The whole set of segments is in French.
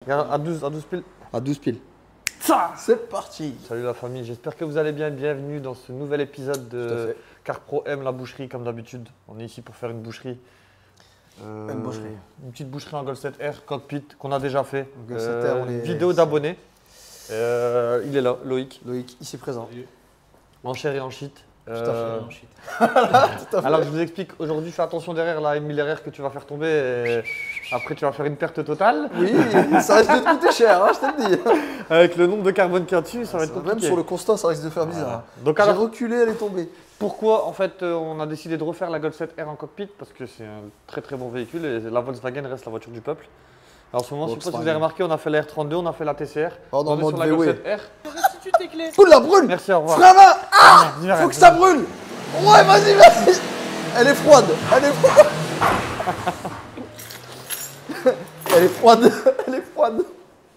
Regarde, à 12 piles. À 12 piles. Ça C'est parti. Salut la famille, j'espère que vous allez bien. Bienvenue dans ce nouvel épisode de CarPro aime la boucherie comme d'habitude. On est ici pour faire une boucherie. Une boucherie. Une petite boucherie en Golf 7R cockpit qu'on a déjà fait. Golf 7R, on est... Vidéo d'abonnés. Il est là, Loïc. Loïc, ici présent. En chair et en shit. Tout à fait. Alors je vous explique, aujourd'hui fais attention derrière la MLRR que tu vas faire tomber et après tu vas faire une perte totale. Oui, ça risque de te coûter cher, hein, je te le dis. Avec le nombre de carbone qu'il y a dessus, ça va être compliqué. Même sur le constat, ça risque de faire bizarre. Donc J'ai alors, reculé, elle est tombée. pourquoi en fait on a décidé de refaire la Golf 7R en cockpit? Parce que c'est un très très bon véhicule et la Volkswagen reste la voiture du peuple. Alors en ce moment, je ne sais pas si vous avez remarqué, on a fait la R32, on a fait la TCR. Oh, dans on le est mode sur la VW. Golf 7R. Restitue tes clés. Oula, brûle. Merci, au revoir. Frein à main. Ah, Dis-moi, faut que ça brûle. Ouais, vas-y, vas-y. Elle est froide. Elle est froide. Elle est froide. Elle est froide.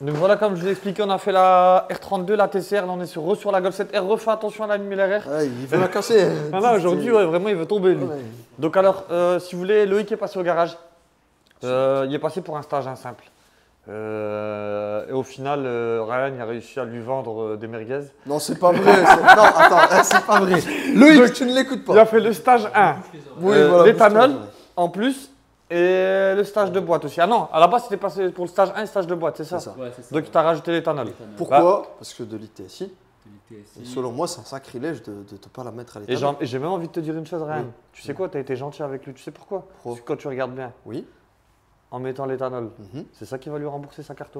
Donc voilà, comme je vous ai expliqué, on a fait la R32, la TCR, là on est sur la Golf 7R. Refais attention à la MLRR. Ouais, il veut la casser. Ah là, aujourd'hui, ouais, vraiment, il veut tomber lui. Ouais. Donc alors, si vous voulez, Loïc est passé au garage. Il est passé pour un stage simple. Et au final, Ryan a réussi à lui vendre des merguez. Non, c'est pas vrai. Non, attends, c'est pas vrai. Loïc, tu ne l'écoutes pas. Il a fait le stage 1, Oui, voilà, l'éthanol bouge-toi. en plus, et le stage de boîte aussi. Ah non, à la base, c'était passé pour le stage 1 et stage de boîte, c'est ça? C'est ça. Ouais, c'est ça. Donc, tu as rajouté l'éthanol. Pourquoi? Parce que de l'ITSI, De l'ITSI. et selon moi, c'est un sacrilège de ne pas la mettre à Et l'état. j'ai même envie de te dire une chose, Ryan. Oui. Tu sais quoi, tu as été gentil avec lui. Tu sais pourquoi? Parce que quand tu regardes bien, Oui. en mettant l'éthanol, Mhm. c'est ça qui va lui rembourser sa carte.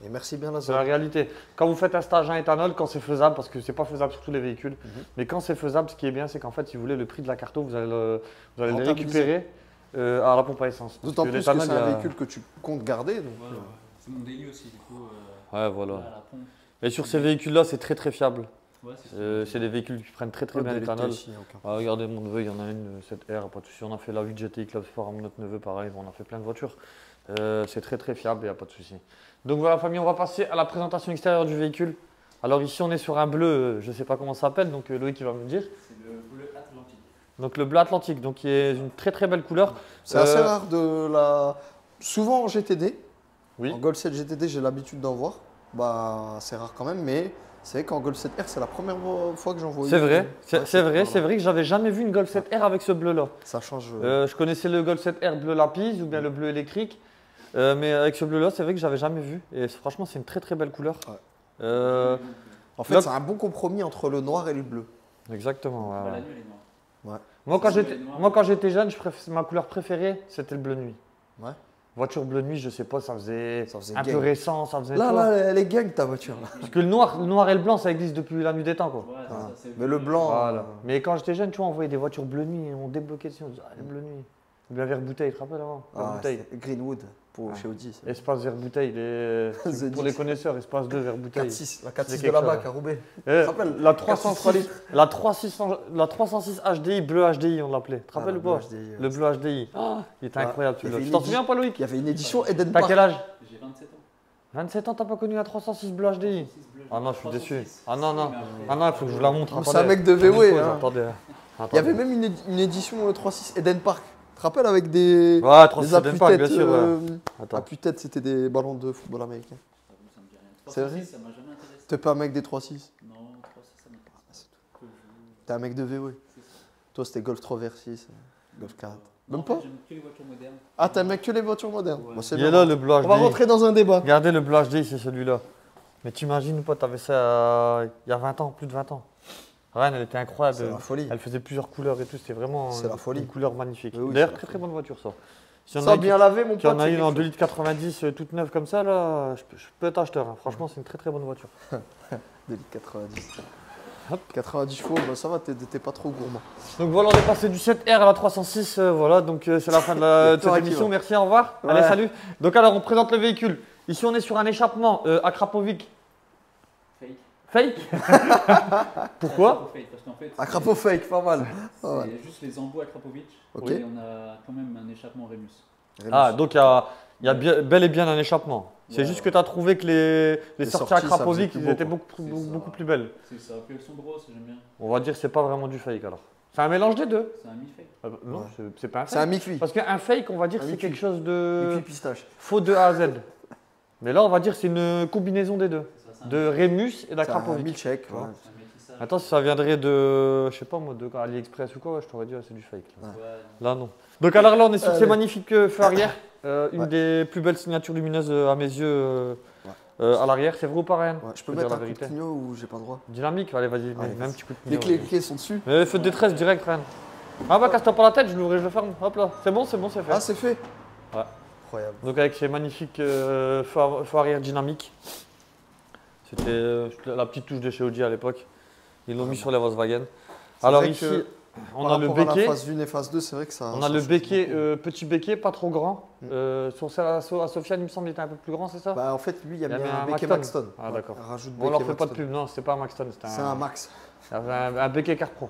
Et merci bien, C'est la Lazare. réalité. Quand vous faites un stage 1 éthanol, quand c'est faisable, parce que c'est pas faisable sur tous les véhicules, mais quand c'est faisable, ce qui est bien, c'est qu'en fait, si vous voulez, le prix de la carte, vous allez le Rentabiliser. récupérer à la pompe à essence. D'autant Parce plus que l'éthanol, c'est il y un a- véhicule que tu comptes garder. Donc, Ouais, ouais. C'est mon délit aussi, du coup. Ouais, voilà. À la pompe. Et sur ces véhicules-là, c'est très très fiable. Ouais, c'est ça. C'est des véhicules qui prennent très très bien de l'éthanol. l'ITSI, aucun. Ah, regardez mon neveu, il y en a une, cette R, pas de souci. On a fait la 8 GTI Club Sport à notre neveu, pareil. On a fait plein de voitures. C'est très très fiable, il n'y a pas de souci. Donc voilà, famille, on va passer à la présentation extérieure du véhicule. Alors ici, on est sur un bleu, je ne sais pas comment ça s'appelle, donc Loïc il va me le dire. C'est le bleu Atlantique. Donc le bleu Atlantique, donc qui est une très très belle couleur. C'est assez rare de la. Souvent en GTD. Oui. En Golf 7 GTD, j'ai l'habitude d'en voir. Bah, c'est rare quand même, mais c'est vrai qu'en Golf 7R, c'est la première fois que j'en vois. C'est une. vrai, Ouais, c'est vrai que j'avais jamais vu une Golf 7R avec ce bleu-là. Ça change. Je connaissais le Golf 7R bleu lapis ou bien le bleu électrique, mais avec ce bleu-là, c'est vrai que j'avais jamais vu. Et franchement, c'est une très très belle couleur. Ouais. En fait, là- c'est un bon compromis entre le noir et le bleu. Exactement. ouais, Bah, ouais. la nuit, elle est noire. Ouais. Moi, quand j'étais jeune, ma couleur préférée, c'était le bleu nuit. Ouais. Voiture bleu nuit, je sais pas, ça faisait un gang. peu récent, ça faisait Là, quoi. là, elle est gang ta voiture. Là. Parce que le noir et le blanc, ça existe depuis la nuit des temps, quoi. Ouais, c'est Ah. ça, c'est Mais le blanc. Voilà. Mais quand j'étais jeune, tu vois, on voyait des voitures bleu nuit et on débloquait dessus, on disait, ah, le bleu nuit. Ou bien vert bouteille, tu te rappelles avant? Vert bouteille. c'est Greenwood pour Ah. chez Audi. c'est- Espace vert bouteille, The pour les connaisseurs, espace 2 vert bouteille. 4-6, la 4-6 C'est de la quelque BAC chose. à Roubaix. Eh, te rappelles la 403 306, la 306 HDI, bleu HDI, on l'appelait. Tu te rappelles le ou pas? bleu HDI, Le bleu HDI. Ah, il était Ouais. incroyable Il y celui-là. avait Tu une t'en édition- souviens pas, Loïc? Il y avait une édition Eden T'as Park. quel âge? J'ai 27 ans. 27 ans, t'as pas connu la 306 bleu HDI? 6 bleus. Ah non, je suis déçu. 306. Ah non, non. Mais après, Ah non, il faut que je vous la montre. C'est attendez. un mec de Attendez une VW, pause, hein. Attendez. Il y avait même une édition 306 Eden Park. Tu te rappelles avec des. Ouais, 306 des Eden Park, bien appuis-têtes, sûr. Ouais. Attends. appuis-têtes, c'était des ballons de football américain. Ça me dit rien. C'est vrai 306, ça m'a jamais intéressé. T'es pas un mec des 306. Non, 306, ça m'intéresse pas. Que je- T'es un mec de VW. c'est ça. Toi, c'était Golf 3 V6, Golf 4. Non, Même en pas fait, j'aime que les voitures modernes. Ah, t'es un mec que les voitures modernes. Ouais. Bon, c'est Il est bien. là le bleu HDI. On va rentrer dans un débat. Regardez le bleu HDI, c'est celui-là. Mais t'imagines ou pas, t'avais ça il y a 20 ans, plus de 20 ans. Ryan, elle était incroyable. C'est la folie. Elle faisait plusieurs couleurs et tout, c'était vraiment C'est la folie. une couleur magnifique. Oui, oui, D'ailleurs, c'est la très très folie. bonne voiture ça. Si on Ça a a bien lavé, mon pote. Qui en a c'est une en quelque 2 litres 90 toute neuve comme ça, là, je peux être acheteur. Hein. Franchement, c'est une très très bonne voiture. chose. 2,90. Hop. 90 chevaux, bah, ça va, t'es pas trop gourmand. Donc voilà, on est passé du 7R à la 306. Voilà, donc c'est la fin de, de cette Correct, émission. Ivan. Merci, au revoir. Ouais. Allez, salut. Donc alors, on présente le véhicule. Ici, on est sur un échappement à Krapovic. Fake. Fake. Pourquoi? Fake, parce qu'en fait, Un crapaud fake, pas mal. c'est Ah ouais. juste les embouts à Krapovic. Ok. Et on a quand même un échappement Rémus. Ah, donc il y a bel et bien un échappement. C'est Ouais, juste ouais. que tu as trouvé que les sorties à sorties, ça Krapovic, faisait ils plus étaient beau, beaucoup ça. plus belles. C'est ça. Puis elles sont grosses, j'aime bien. On va dire que c'est pas vraiment du fake alors. C'est un mélange des deux. C'est un mi-fake. Non, Ouais. c'est pas un C'est un fake. mi-cuit. Parce qu'un fake, on va dire, Un c'est mi-cuit. quelque chose Mi-cuit de pistache. faux de A à Z. Mais là, on va dire que c'est une combinaison des deux. C'est ça, c'est un- De Remus et C'est un d'Akrapovic. Milchek. Tu vois. Ouais. c'est un métissage. Attends, si ça viendrait de, je sais pas moi, de AliExpress ou quoi, ouais, je t'aurais dit, c'est du fake. Là. Ouais. Là, non. Donc alors là, on est sur ces Allez. magnifiques feux arrière. Une Ouais. des plus belles signatures lumineuses à mes yeux à l'arrière. C'est vrai ou pas, Ryan? Ouais, je Faut peux dire mettre la un coup de vérité. clignot ou j'ai pas le droit? Dynamique, allez, vas-y, Allez, mets un vas-y. petit coup de Les clignot. clés sont dessus. Feu de détresse direct, Ryan. Ah bah, casse-toi pas la tête, je l'ouvre et je le ferme. Hop là, c'est bon, c'est fait. Ah, c'est fait. Ouais. Incroyable. Donc avec ces magnifiques feux arrière dynamiques. C'était la petite touche de chez Audi à l'époque. Ils l'ont mis sur les Volkswagen. C'est Alors vrai ici, que on Par a le rapport à béquet. la phase 1 et phase 2, c'est vrai que ça. On ça a le change béquet, beaucoup. petit béquet, pas trop grand. Sur celle à Sofiane, il me semble, il était un peu plus grand, c'est ça? Bah, en fait, lui, il y a Il y a mis mis un un béquet Maxton. Maxton. Ah, d'accord. Un rajout de Bon, on leur béquet fait pas de Maxton. pub, non, c'était pas un Maxton, c'était C'est un Max. un béquet Car Pro.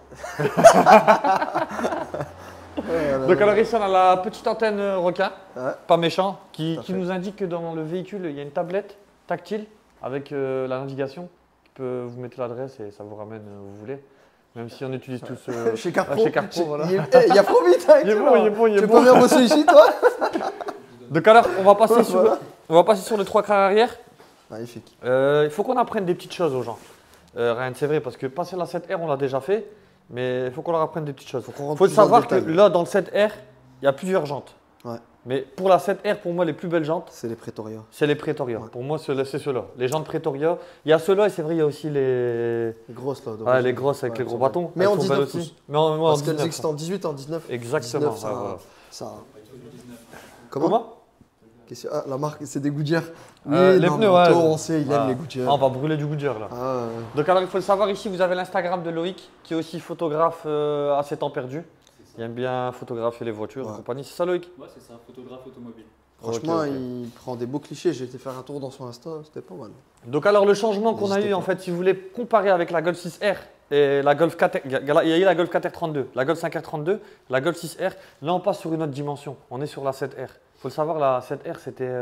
Ouais, Donc alors ici, on a la petite antenne requin, Ouais. pas méchant, qui Tout à fait. nous indique que dans le véhicule, il y a une tablette tactile avec la navigation. Vous mettez l'adresse et ça vous ramène où vous voulez. Même si on utilise tous Chez Carpro. chez Carpro, voilà. Il y a trop vite avec Il est toi, bon, là. il est bon, il est Tu bon. peux venir bosser ici, toi? Donc alors, on va passer Voilà. on va passer sur le 3 quarts arrière. Magnifique. Il faut qu'on apprenne des petites choses aux gens. Rien, c'est vrai, parce que passer la 7R, on l'a déjà fait, mais il faut qu'on leur apprenne des petites choses. Faut qu'on rentre Il faut plus dans le savoir que détail. là, dans le 7R, il y a plusieurs jantes. Ouais. Mais pour la 7R, pour moi, les plus belles jantes, C'est les Pretoria. c'est les Pretoria. Ouais. Pour moi, c'est ceux-là. Les jantes Pretoria. Il y a ceux-là, et c'est vrai, il y a aussi les, Les grosses, là. ouais, les grosses avec Ouais, les elles gros sont bâtons. belles. Mais Elles en sont 19 belles pouces. Mais en Parce qu'elle 19, dit que c'était en 18, en 19. Exactement. 19, ça. ouais, voilà. ça... Comment Ah, la marque, c'est des Goodyear. Les non, pneus, mais ouais. Anto, on sait, il Ah. aime les Goodyear. Ah, on va brûler du Goodyear là. Ah, ouais. Donc alors il faut le savoir ici, vous avez l'Instagram de Loïc qui est aussi photographe à ses temps perdus. Il aime bien photographier les voitures et Ouais. compagnie. C'est ça Loïc? Ouais, c'est ça, photographe automobile. Franchement, Ok, ok. il prend des beaux clichés. J'ai été faire un tour dans son Insta, c'était pas mal. Donc alors le changement qu'on a N'hésitez eu en pas. fait, si vous voulez comparer avec la Golf 6R et la Golf 4, il y a eu la Golf 4R32, la Golf 5R32, la Golf 6R, là on passe sur une autre dimension, on est sur la 7R. Il faut le savoir, la 7R c'était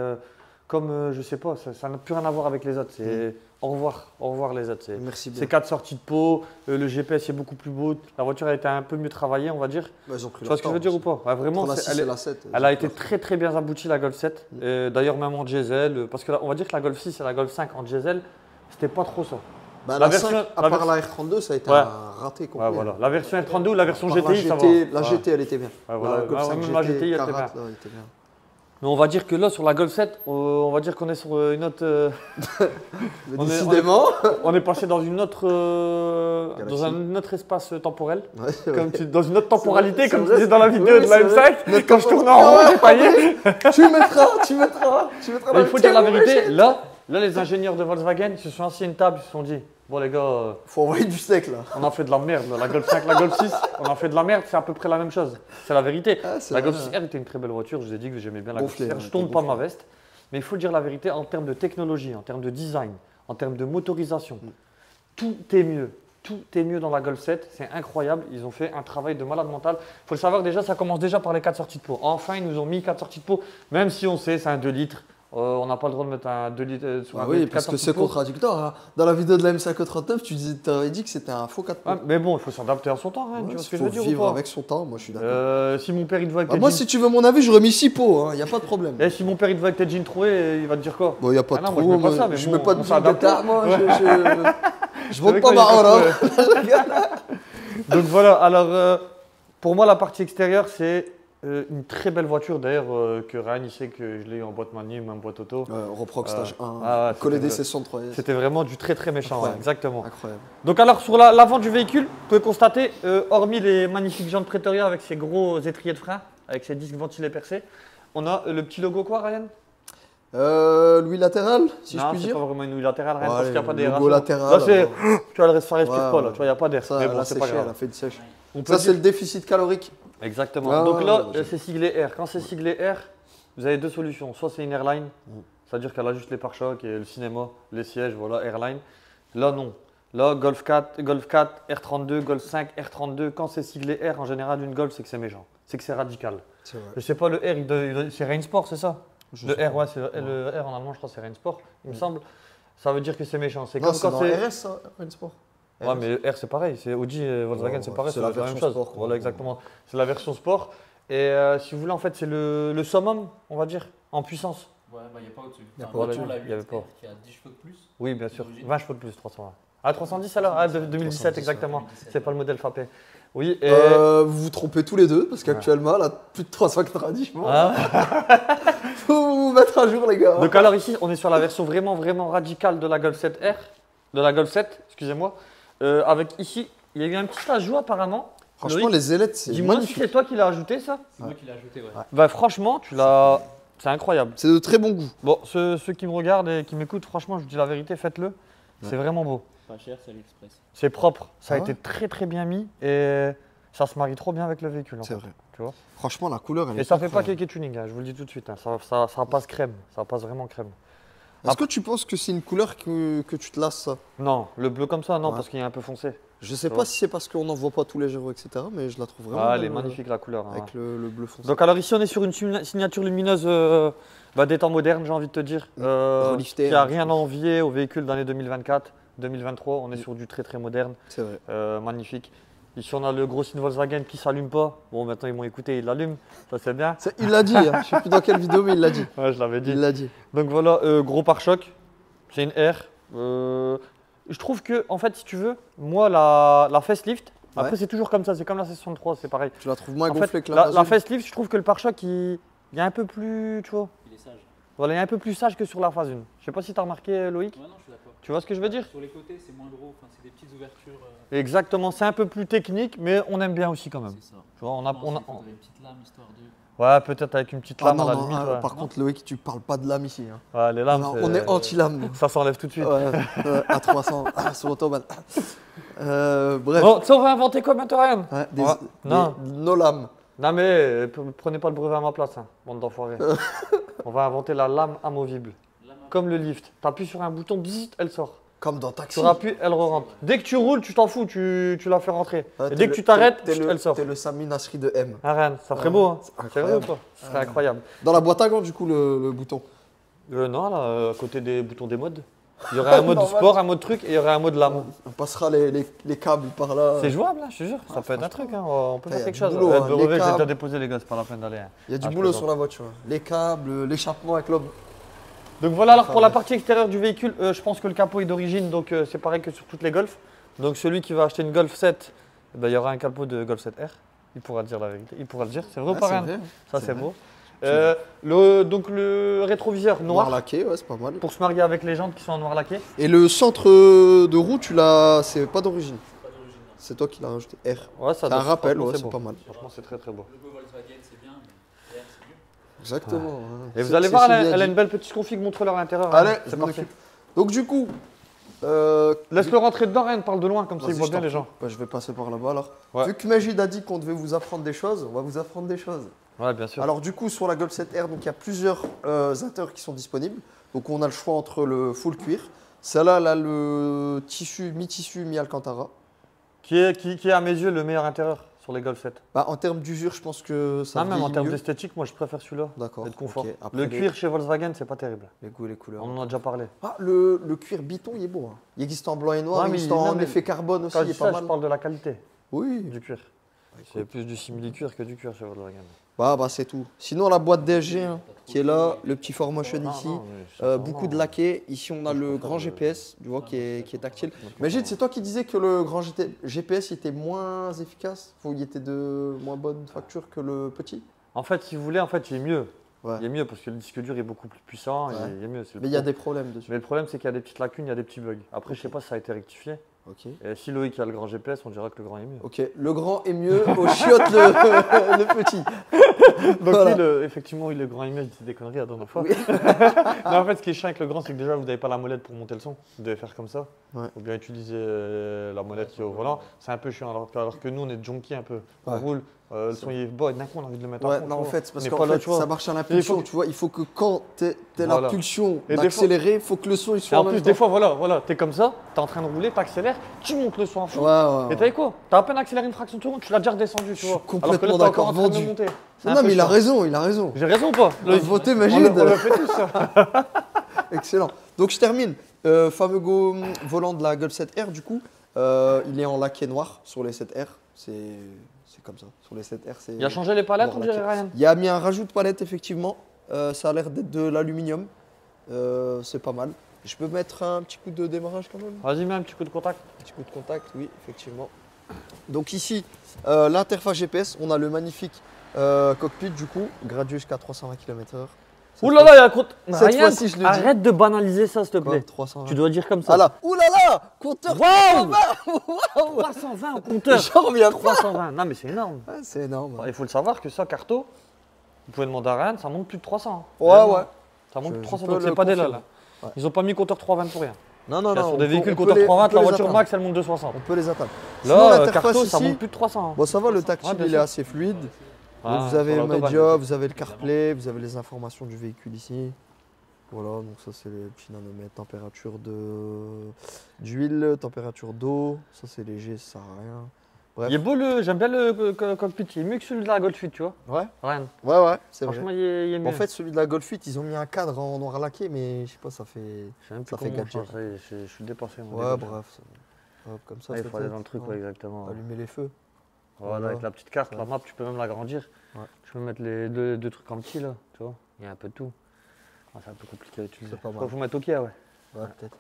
comme, je sais pas, ça n'a plus rien à voir avec les autres, c'est au revoir les autres. Merci bien. C'est 4 sorties de pot, le GPS est beaucoup plus beau, la voiture a été un peu mieux travaillée on va dire. Bah, ils ont pris Tu leur vois ce que je veux temps dire ou aussi. pas? Ouais, vraiment, Entre la c'est- 6 et la 7. elle a été très très bien aboutie la Golf 7. D'ailleurs même en diesel, parce que on va dire que la Golf 6 et la Golf 5 en diesel, c'était pas trop ça. Bah, la la version- 5, à la part version- la R32, ça a été Ouais. un raté complet. Ouais, voilà. La version R32 ou la version Par GTI, ça la va. GT, la Ouais. GT, elle était bien. Ouais, voilà. La Golf Ouais, 5 même la GTI, elle était Karat, bien. là, elle était bien. Mais on va dire que là sur la Golf 7, on va dire qu'on est sur une autre. Mais On est- décidément, On est passé dans une autre, dans Galaxie. un autre espace temporel. Ouais, c'est Comme vrai. dans une autre temporalité, c'est comme tu vrai, disais dans la c'est- vidéo oui, de la c'est vrai. M5. Quand je tourne en rond, j'ai failli. tu mettras Et il faut dire la vérité, là, les ingénieurs de Volkswagen ils se sont assis à une table, ils se sont dit bon les gars, Faut envoyer du steak là. on a fait de la merde. La Golf 5, la Golf 6, on a fait de la merde, c'est à peu près la même chose. C'est la vérité. Ah, c'est La vrai. Golf 6R était une très belle voiture, je vous ai dit que j'aimais bien la Golf Gonflée, 6R. ouais, Je tourne t'es pas ma gonflée. veste, mais il faut dire la vérité en termes de technologie, en termes de design, en termes de motorisation. Tout est mieux. Tout est mieux dans la Golf 7, c'est incroyable. Ils ont fait un travail de malade mental. Il faut le savoir déjà, ça commence déjà par les 4 sorties de pot. Enfin, ils nous ont mis 4 sorties de pot, même si on sait c'est un 2 litres. On n'a pas le droit de mettre un 2 litres sur Ah un oui, 4 parce que sorties c'est de pot. contradictoire. Hein. Dans la vidéo de la M539, tu avais dit que c'était un faux 4 Ouais, mais bon, il faut s'adapter à son temps, hein, tu vois ce que je faut veux dire ou vivre pas avec son temps, moi je suis d'accord. Si mon père il te voit avec Bah, tes moi, jeans... si tu veux mon avis, j'aurais mis 6 pots, il n'y a pas de problème. Eh, si mon père il te voit avec tes jeans troués, il va te dire quoi? Bon, il n'y a pas Ah de non, trop, moi, je mets pas moi, ça, mais je bon, mets pas de on jean s'adapte. d'écart, moi. Ouais. Je C'est vote vrai pas que là, il y a Maroc. Donc voilà, alors pour moi la partie extérieure c'est une très belle voiture d'ailleurs que Ryan il sait que je l'ai eu en boîte manuelle, même en boîte auto. Reproc stage 1, ah ouais, coller c'était des vrai. 63 S. C'était vraiment du très très méchant, ouais, Incroyable. exactement. Incroyable. Donc alors sur l'avant du véhicule, vous pouvez constater, hormis les magnifiques jantes Pretoria avec ses gros étriers de frein, avec ses disques ventilés percés, on a le petit logo quoi Ryan? Louis latéral, si je Non, puis c'est dire. pas vraiment une ouïe latérale, Ryan, Ouais, parce qu'il n'y a pas le d'aération. logo latéral, Là c'est, alors. tu vois, ça respire Ouais, pas là, ouais. tu vois, il n'y a pas d'air. Ça, Mais elle bon, a c'est séché, pas grave. elle a fait une sèche. On peut Ça, dire- c'est le déficit calorique. Exactement. Ouais, Donc ouais, là, ouais, c'est siglé R. Quand c'est siglé R, vous avez deux solutions. Soit c'est une airline, c'est-à-dire qu'elle a juste les pare-chocs et le cinéma, les sièges, voilà, airline. Là, non. Là, Golf 4, R32, Golf 5, R32. Quand c'est siglé R, en général, une Golf, c'est que c'est méchant. C'est que c'est radical. C'est vrai. Je sais pas, le R, c'est Rain Sport, c'est ça? Je Le sais R, pas. ouais, le R en allemand, je crois, c'est Rain Sport, il me semble. Ça veut dire que c'est méchant. C'est Non, comme c'est quand dans c'est. RS, ça, Rain Sport. Ouais, mais le R c'est pareil, c'est Audi et Volkswagen Ouais, c'est ouais, pareil, c'est c'est la la même version chose. sport, quoi. Voilà, exactement. C'est la version sport. Et si vous voulez, en fait, c'est le summum, on va dire, en puissance. Ouais, bah, il n'y a pas au-dessus. Y a Enfin, pas vraiment, au-dessus. la Il y avait 8R pas. qui a 10 chevaux de plus. Oui, bien sûr. D'origine. 20 chevaux de plus, 320. Ah, 310 alors? Ah, 2017 310, exactement. 2017, C'est pas le modèle frappé. Oui, et. Vous vous trompez tous les deux parce qu'actuellement, là, plus de 390 chevaux. Ah. Faut vous mettre à jour, les gars. Donc alors ici, on est sur la version vraiment, vraiment radicale de la Golf 7R. De la Golf 7, excusez-moi. Avec ici, il y a eu un petit ajout apparemment. Franchement, Loïc, les ailettes, c'est dis-moi si magnifique. c'est toi qui l'as ajouté ça? C'est moi qui l'ai ajouté, ouais. Bah franchement, tu l'as. C'est incroyable. C'est de très bon goût. Bon, ceux qui me regardent et qui m'écoutent, franchement, je vous dis la vérité, faites-le. C'est vraiment beau. Pas cher, c'est l'Express. C'est propre. Ça a Ah ouais été très très bien mis et ça se marie trop bien avec le véhicule. en C'est fait, vrai. Tu vois. Franchement, la couleur, elle Et est ça fait pas incroyable. kéké tuning, hein, je vous le dis tout de suite. Hein. Ça passe crème. Ça passe vraiment crème. Est-ce que tu penses que c'est une couleur que tu te lasses, ça? Non, le bleu comme ça, non, Ouais. parce qu'il est un peu foncé. Je sais Tu pas vois. si c'est parce qu'on n'en voit pas tous les jours, etc. Mais je la trouve vraiment Ah, elle est belle, magnifique la couleur. hein. avec le bleu foncé. Donc alors ici on est sur une signature lumineuse des temps modernes, j'ai envie de te dire, Relifté, qui a hein, rien je à envier aux véhicules d'année 2024, 2023. On est sur du très très moderne, C'est vrai. magnifique. Ici on a le gros signe Volkswagen qui s'allume pas. Bon maintenant ils m'ont écouté, il l'allume, ça c'est bien. Il l'a dit, hein. Je sais plus dans quelle vidéo, mais il l'a dit. Ouais, je l'avais dit. Il l'a dit. Donc voilà, gros pare-choc, c'est une R. Je trouve que en fait si tu veux, moi la facelift, après Ouais. c'est toujours comme ça, c'est comme la 63, c'est pareil. Tu la trouves moins En gonflée fait, que la Mazda. facelift, je trouve que le pare-choc il est un peu plus, tu vois. Il est sage. Voilà, il est un peu plus sage que sur la phase 1. Je sais pas si tu as remarqué, Loïc. Ouais, non, je suis d'accord. Tu vois ce que je veux dire? Sur les côtés, c'est moins gros. Enfin, c'est des petites ouvertures. Exactement, c'est un peu plus technique, mais on aime bien aussi quand même. C'est ça. Tu vois, Je pense qu'il faudrait une petite lame histoire de. Ouais, peut-être avec une petite Ah lame non, à la non, limite. ah, ouais. par contre, Loïc, tu parles pas de lame ici. Hein. Ouais, les lames, Non, on est anti-lame. nous. ça s'enlève tout de suite. Ouais, à 300 sur l'autobahn. Bref. Bon, tu sais, on va inventer quoi maintenant, Ryan? Ouais, Ouais. Non. nos lames. Non, mais prenez pas le brevet à ma place, hein, bande d'enfoirés. On va inventer la lame amovible. Lame à- Comme le lift. Tu appuies sur un bouton, bzzz, elle sort. Comme dans Tu Taxi. rappuies, elle rentre. Dès que tu roules, tu t'en fous, tu la fais rentrer. Ouais, Et t'es dès que le- tu t'arrêtes, t'es le- elle sort. T'es le Sami Nasri de M. Ah, Ryan, ça ferait Ouais, beau, hein. c'est C'est vrai ou incroyable. pas? Ce serait incroyable. Dans la boîte à gants, du coup, le bouton. Non, là, à côté des boutons des modes. Il y aurait un mode Normal. sport, un mode truc et il y aurait un mode lame. On passera les câbles par là. C'est jouable, hein, je te jure. Ça peut être un truc, hein. On peut Putain, faire y a quelque du chose. boulot, Le hein. Les brevet, j'ai câbles. déjà déposé, les gars, c'est pas la peine d'aller. hein. Il y a du Ah, je boulot plaisante. sur la voiture. Les câbles, l'échappement avec l'homme. Donc voilà, alors pour ouais. la partie extérieure du véhicule, je pense que le capot est d'origine, donc c'est pareil que sur toutes les Golf. Donc celui qui va acheter une Golf 7, eh ben, il y aura un capot de Golf 7R. Il pourra dire la vérité, il pourra le dire. C'est vrai ou Ouais, pas, c'est Ryan? vrai. Ça, C'est c'est vrai. beau. Donc le rétroviseur Noir noir, laqué, ouais, c'est pas mal. pour se marier avec les jantes qui sont en noir laqué. Et le centre de roue, c'est pas d'origine. Pas d'origine. non. C'est toi qui l'as rajouté. R. Ouais, ça C'est un doit- rappel, franchement, ouais, c'est beau. pas mal. Franchement, c'est très très beau. Le logo Volkswagen, c'est bien, mais R, c'est mieux. Exactement. hein. Et vous C'est- allez c'est voir, si elle, bien elle a dit. une belle petite config, montre-leur à l'intérieur. Allez, Ryan. je c'est m'en parti. occupe. Donc du coup, Laisse-le rentrer dedans, Ryan, parle de loin, comme ça ils vas-y, voient je bien t'en les prie. gens. Bah, je vais passer par là-bas alors. Ouais. Vu que Majid a dit qu'on devait vous apprendre des choses, on va vous apprendre des choses. Ouais, bien sûr. Alors du coup, sur la Golf 7R, donc il y a plusieurs intérieurs qui sont disponibles. Donc on a le choix entre le full cuir. Celle-là, elle a le tissu, mi-tissu, mi-alcantara. Qui est à mes yeux le meilleur intérieur sur les Golf 7? Bah, en termes d'usure, je pense que ça Non, même en vieillit termes mieux. d'esthétique, moi je préfère celui-là. D'accord. Et de confort. ok. Après, Le les- cuir chez Volkswagen, c'est pas terrible. Les goûts et les couleurs. On en a déjà parlé. Ah, le cuir biton, il est beau. Hein. Il existe en blanc et noir, Ouais, il mais existe non, en mais effet carbone aussi, Quand il je est dis pas ça, mal. je parle de la qualité Oui. du cuir. C'est plus du simili-cuir que du cuir chez Volkswagen. Bah, c'est tout. Sinon, la boîte DSG hein, qui est là, le petit formotion Non, ici. non, mais sincèrement, Beaucoup de laquais. Ici, on a je le préfère grand le- GPS, tu vois, qui est tactile. préfère Majid, c'est toi qui disais que le grand GPS il était moins efficace, il était de moins bonne facture que le petit. En fait, si vous voulez, en fait, il est mieux. Ouais. Il est mieux parce que le disque dur est beaucoup plus puissant. Ouais. Il est mieux. c'est le Mais il y a pro. des problèmes dessus. Mais le problème, c'est qu'il y a des petites lacunes, il y a des petits bugs. Après, je sais pas si ça a été rectifié. Ok. Et si Loïc a le grand GPS, on dira que le grand est mieux. Ok, le grand est mieux, au chiotte le petit. Donc Voilà. oui, effectivement, oui, le grand est mieux, je dis des conneries la dernière fois. Oui. Non, en fait, ce qui est chiant avec le grand, c'est que déjà, vous n'avez pas la molette pour monter le son. Vous devez faire comme ça. Ouais. Ou bien utiliser la molette qui est au volant. C'est un peu chiant. Alors que nous, on est junkie un peu. On Ouais. roule, le son il est bas et d'un coup, on a envie de le mettre à Ouais, fond. non, tu en vois. fait, c'est parce On est qu'en pas là, fait, tu vois. ça marche à il l'impulsion, faut que- tu vois. Il faut que quand tu as Voilà. la pulsion Et des d'accélérer, il faut que le son il Et soit en en plus, même des temps. fois, voilà, t'es comme ça, t'es en train de rouler, t'accélères, tu montes le son à fond. Ouais, ouais, Et ouais. t'as quoi? T'as à peine accéléré une fraction de seconde, tu l'as déjà redescendu, tu Je vois. suis complètement Alors que là, t'es d'accord, encore en train de vendu. monter. C'est un Non, peu mais il a chiant. raison, il a raison. J'ai raison ou pas? Loïc Votez on Majid. le fait tous, ça. Excellent. Donc je termine. Fameux volant de la Golf 7R, du coup, il est en laqué noir sur les 7R. C'est comme ça. Sur les 7R, c'est. Il a changé les palettes, Bon, on dirait ok. Ryan. Il a mis un rajout de palette, effectivement. Ça a l'air d'être de l'aluminium. C'est pas mal. Je peux mettre un petit coup de démarrage quand même? Vas-y, mets un petit coup de contact. Un petit coup de contact, oui, effectivement. Donc ici, l'interface GPS, on a le magnifique cockpit du coup, gradué jusqu'à 320 km/h. Ouh là là, il y a un compte. Cette Rien, fois-ci, je le dis. arrête de banaliser ça, s'il te plaît. 320. Tu dois dire comme ça. Ah là, ouh là là, compteur Waouh 320. 320 au compteur. J'en reviens pas. 320. Non, mais c'est énorme. Ouais, c'est énorme. Il faut le savoir que ça, Carto, vous pouvez demander à Ryan, ça monte plus de 300. Ouais, Vraiment. ouais. Ça monte plus de Je 300, peux donc le c'est pas des confirmer. là. Ouais. Ils ont pas mis compteur 320 pour rien. Non, non, Là, non. sur des véhicules on peut compteur les- 320, on peut la les voiture atteindre. max, elle monte de 60. On peut les atteindre. Sinon, Là, l'interface Carto, ça ici, monte plus de 300. bon, ça va, le tactile, Ouais, bien il est sûr. assez fluide. Ah, Donc, vous avez sur le l'autobahn. média, vous avez le CarPlay, vous avez les informations du véhicule ici. Voilà, donc ça c'est les petits nanomètres, température d'huile, température d'eau. Ça c'est léger, ça sert à rien. Bref. Il est beau, j'aime bien le cockpit. Il est mieux que celui de la Golf 8, tu vois. Ouais, Ryan. ouais, c'est vrai. Franchement, il est mieux. En fait, celui de la Golf 8, ils ont mis un cadre en noir laqué, mais je sais pas, ça fait. je sais même plus ça fait comment gadget. ça, je suis dépassé. moi, Ouais, déjà. bref. Hop, comme ça, Ouais, il faut aller peut-être. dans le truc, Ouais. ouais, exactement. Allumer les feux. Voilà, Voilà. avec la petite carte, la Ouais. map, tu peux même l'agrandir. Ouais. Tu peux mettre les deux trucs en petit, là, tu vois. Il y a un peu de tout. Ah, c'est un peu compliqué à utiliser. C'est pas mal. Faut mettre OK, ouais. Ouais, peut-être.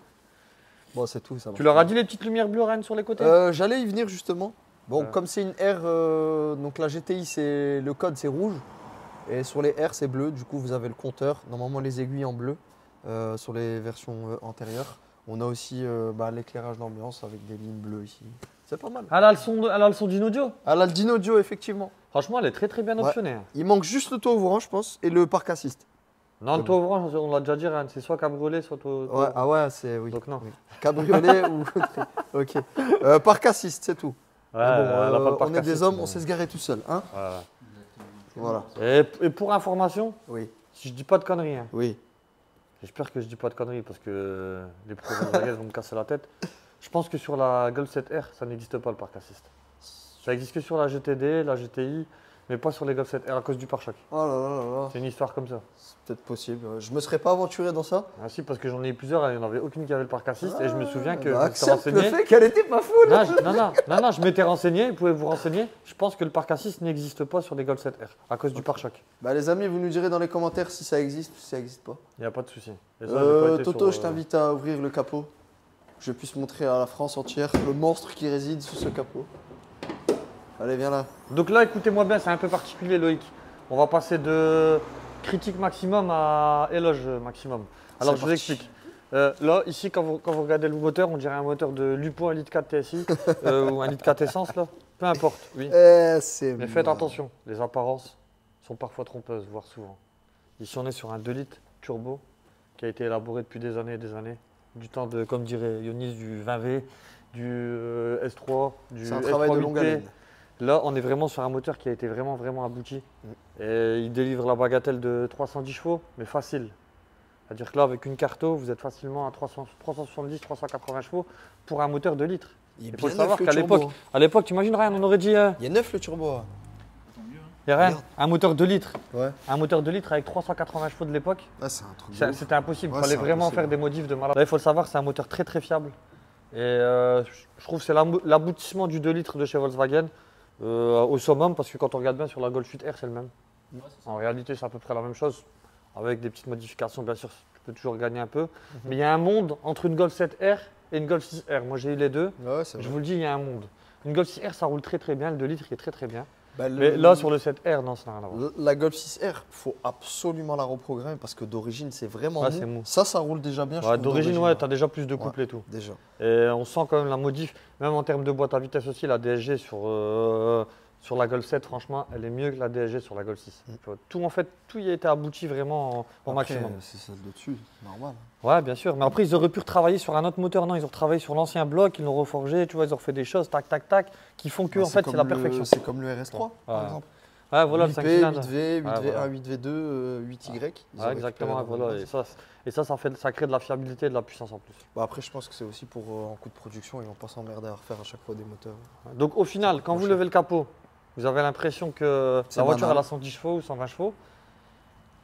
Bon, c'est tout, ça Tu marche leur pas. as dit les petites lumières bleues, Rennes, sur les côtés? J'allais y venir justement. Bon, Ouais. comme c'est une R, donc la GTI, le code c'est rouge. Et sur les R, c'est bleu. Du coup, vous avez le compteur. Normalement, les aiguilles en bleu sur les versions antérieures. On a aussi l'éclairage d'ambiance avec des lignes bleues ici. C'est pas mal. Ah, elle a le son d'Inaudio. Ah, là, le Dino Audio, effectivement. Franchement, elle est très très bien Ouais. optionnée. Hein. Il manque juste le toit ouvrant, je pense, et le parc assist. Non, le toit ouvrant, on l'a déjà dit, Rennes, c'est soit cabriolet, soit toit. Ouais, ah ouais, c'est oui. Donc non. Oui. Cabriolet ou. Ok. Parc assist, c'est tout. Ouais, Mais bon, elle a pas de on parc est des assist, hommes, mais- on sait se garer tout seul. Hein Ouais. voilà. Et pour information, Oui, si je dis pas de conneries, hein, oui. j'espère que je dis pas de conneries parce que les pros Volkswagen vont me casser la tête. Je pense que sur la Golf 7R, ça n'existe pas le parc assist. Ça existe que sur la GTD, la GTI, mais pas sur les Golf 7R à cause du pare-choc. Oh là là là là. C'est une histoire comme ça. C'est peut-être possible. Je me serais pas aventuré dans ça. Ah si, parce que j'en ai eu plusieurs, il n'y en avait aucune qui avait le parc assist et je me souviens que Bah, je m'étais accepte le renseigné. fait qu'elle était pas foule. Non, je m'étais renseigné, vous pouvez vous renseigner. Je pense que le parc assist n'existe pas sur les Golf 7R à cause du pare-choc. Bah les amis, vous nous direz dans les commentaires si ça existe ou si ça existe pas. Il n'y a pas de souci. Et ça, j'ai pas été Toto, sur, je t'invite à ouvrir le capot. Que je puisse montrer à la France entière le monstre qui réside sous ce capot. Allez, viens là. Donc là, écoutez-moi bien, c'est un peu particulier, Loïc. On va passer de critique maximum à éloge maximum. Alors, C'est je vous parti. explique. Là, ici, quand vous regardez le moteur, on dirait un moteur de Lupo 1 litre 4 TSI ou 1 litre 4 essence, là. Peu importe, oui. C'est Mais faites attention, les apparences sont parfois trompeuses, voire souvent. Ici, on est sur un 2 litres turbo qui a été élaboré depuis des années et des années. Du temps de, comme dirait Yonis, du 20V, du S3, du C'est un travail de S3 longue 8P. haleine. Là, on est vraiment sur un moteur qui a été vraiment, vraiment abouti. Et il délivre la bagatelle de 310 chevaux, mais facile. C'est-à-dire que là, avec une Carto, vous êtes facilement à 370, 380 chevaux pour un moteur de litre. Il est Il faut bien le savoir neuf, le qu'à turbo. l'époque, tu imagines rien, on aurait dit, Il est neuf le turbo. Hein. Tant mieux. Hein. y a rien, Regarde. un moteur de litre. Ouais. Un moteur de litre avec 380 chevaux de l'époque, Ah, c'est un truc de ouf. c'était impossible. Il Ouais, fallait c'est vraiment impossible. faire des modifs de malade. Là, il faut le savoir, c'est un moteur très très fiable. Et je trouve que c'est l'aboutissement du 2 litres de chez Volkswagen au summum, parce que quand on regarde bien sur la Golf 8R, c'est le même. Ouais, c'est ça. En réalité, c'est à peu près la même chose, avec des petites modifications, bien sûr, tu peux toujours gagner un peu. Mais il y a un monde entre une Golf 7R et une Golf 6R. Moi, j'ai eu les deux. Ouais, c'est Je vrai. vous le dis, il y a un monde. Une Golf 6R, ça roule très très bien, le 2 litres, il est très très bien. Bah, Mais là, sur le 7R, non, ça n'a rien à voir. La Golf 6R, faut absolument la reprogrammer parce que d'origine, c'est vraiment Ouais, mou. c'est mou. Ça roule déjà bien. je Ouais, trouve, d'origine, ouais, tu as déjà plus de couple Ouais. et tout. Déjà. Et on sent quand même la modif, même en termes de boîte à vitesse aussi, la DSG sur la Golf 7, franchement, elle est mieux que la DSG sur la Golf 6. Mm. Tu vois, tout, en fait, tout y a été abouti vraiment au Après, maximum. c'est celle de dessus, normal. Ouais, bien sûr. Mais après, ils auraient pu retravailler sur un autre moteur. Non, ils ont retravaillé sur l'ancien bloc, ils l'ont reforgé, tu vois, ils ont refait des choses, tac, tac, tac, qui font que, Bah, en fait, c'est comme la perfection. C'est comme le RS3, par Ouais. exemple. Ouais, voilà, le 5 8P, cylindres. 8V, 8V1, voilà. 8V2, 8Y. Ils ont Ouais, exactement, récupéré voilà. dans la base. Et ça crée de la fiabilité et de la puissance en plus. Bah, après, je pense que c'est aussi pour en coût de production, ils vont pas s'emmerder à refaire à chaque fois des moteurs. Donc, au final, quand vous levez le capot, vous avez l'impression que C'est la voiture banal. elle a 110 chevaux ou 120 chevaux.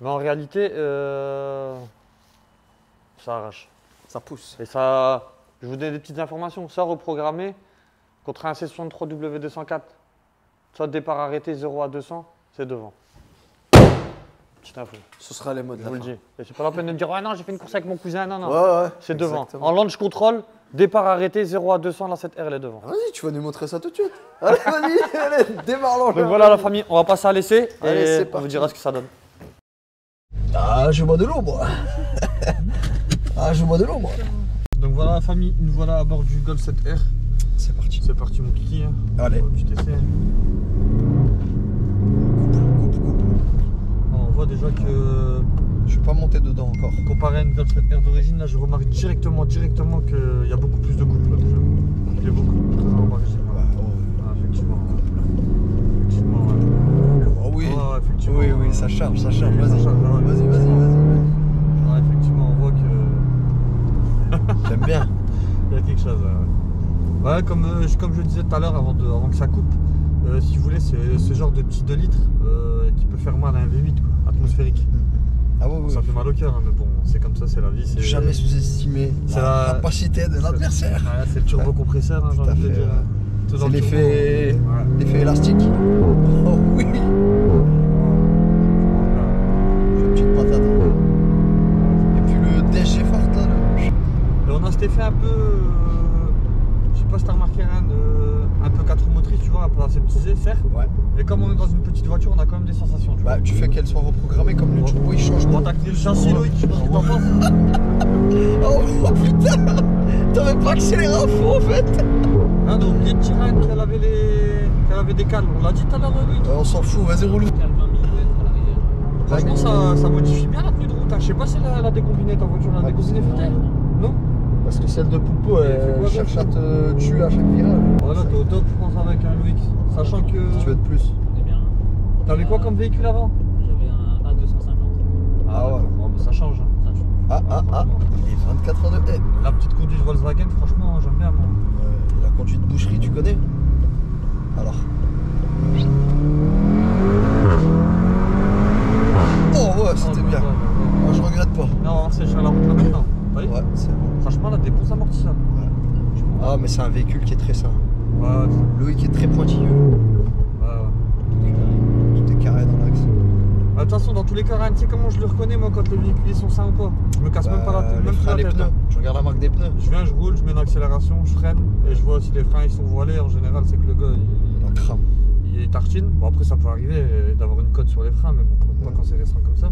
Mais en réalité, ça arrache. Ça pousse. Et ça, je vous donne des petites informations. Ça, reprogrammé contre un C63 W204, soit départ arrêté 0 à 200, c'est devant. Petit petite info. Ce sera les mots de Je la vous le fin. dis. Et c'est pas la peine de me dire, ouais, non, j'ai fait une course avec mon cousin. Non, non. Ouais, C'est devant. exactement. En launch control, départ arrêté, 0 à 200, la 7R, elle est devant. Vas-y, tu vas nous montrer ça tout de suite. Allez, vas-y, allez, démarre l'engin. Donc voilà, la famille, on va passer à l'essai Allez, et c'est on parti. vous dira ce que ça donne. Ah, je bois de l'eau, moi. Ah, je bois de l'eau, moi. Donc voilà, la famille, nous voilà à bord du Golf 7R. C'est parti. C'est parti, mon kiki. Hein. Allez. Petit essai. Coupe. On voit déjà que, Je suis pas monté dedans encore. comparé à une Golf 7R d'origine, là, je remarque directement qu'il y a beaucoup plus de couple là déjà. Il y a beaucoup de présents remarqué. Ah, effectivement. Effectivement, ouais. Oh oui. Ouais, effectivement. Oui, ça charge. Ça Vas-y. charge, ouais. Vas-y. Ah, effectivement, on voit que. J'aime bien. Il y a quelque chose. Ouais, comme je disais tout à l'heure, avant que ça coupe, si vous voulez, c'est ce genre de petit 2 litres qui peut faire mal à un V8 quoi, atmosphérique. Ah oui. Ça fait mal au cœur, hein, mais bon, c'est comme ça, c'est la vie. C'est Jamais sous-estimer C'est la la- capacité de l'adversaire. Ouais, c'est le turbocompresseur, hein, j'ai Tout à envie de te fait, dire. ouais. Tout dans C'est le turbo. l'effet Ouais. l'effet élastique. Oh oui. Une petite patate. Et puis le DG Fart là. Et on a cet effet un peu. Je sais pas si t'as remarqué, Ryan, un peu 4 roues motrices, tu vois, un peu aseptisé, certes. Ouais. Et comme on est dans une petite voiture, on a quand même des sensations, tu vois. Bah tu fais qu'elles soient reprogrammées comme le turbo il change. On va tacler le châssis, Loïc, je sais pas ce que t'en penses. Oh putain. T'avais pas accéléré à fond en fait. Hein, on a oublié de tirer qu'elle avait des cales, on l'a dit tout à l'heure, Loïc. On s'en fout, vas-y roule. Calme 20 mm à l'arrière. Franchement, ça modifie bien la tenue de route, hein. Je sais pas si la décombinée, ta voiture, la décombinée foutée. Non. Parce que celle de Poupo Elle fait quoi, elle cherche à te tuer à chaque virage. Voilà, t'es au top, je pense, avec un Loïc. Sachant que. Si tu veux de plus. C'est bien. T'avais quoi comme véhicule avant? J'avais un A250. Ah ouais. Bon, bah, ça change. Ça change. Ah. Franchement. Il est 24 heures de haie. La petite conduite Volkswagen, franchement, j'aime bien, moi. La conduite boucherie, tu connais? Alors. Oh ouais, c'était bien. Moi je regrette pas. Non, c'est sur la route là maintenant. T'as vu? Ouais, c'est bon. Franchement, elle a des bons amortisseurs. Ah, mais c'est un véhicule qui est très sain. Ouais, Loïc est très pointilleux. ouais. Tout est carré dans l'axe. De toute façon, dans tous les cas, Ryan, tu sais comment je le reconnais, moi, quand les véhicules ils sont sains ou pas? Je me casse même pas la tête, Les même freins, pas les la tête. pneus. hein. Je regarde la marque des pneus. Je viens, je roule, je mets une accélération, je freine, et je vois si les freins ils sont voilés. En général, c'est que le gars La crame. il tartine. Bon, après, ça peut arriver d'avoir une cote sur les freins, mais bon, pas quand c'est récent comme ça.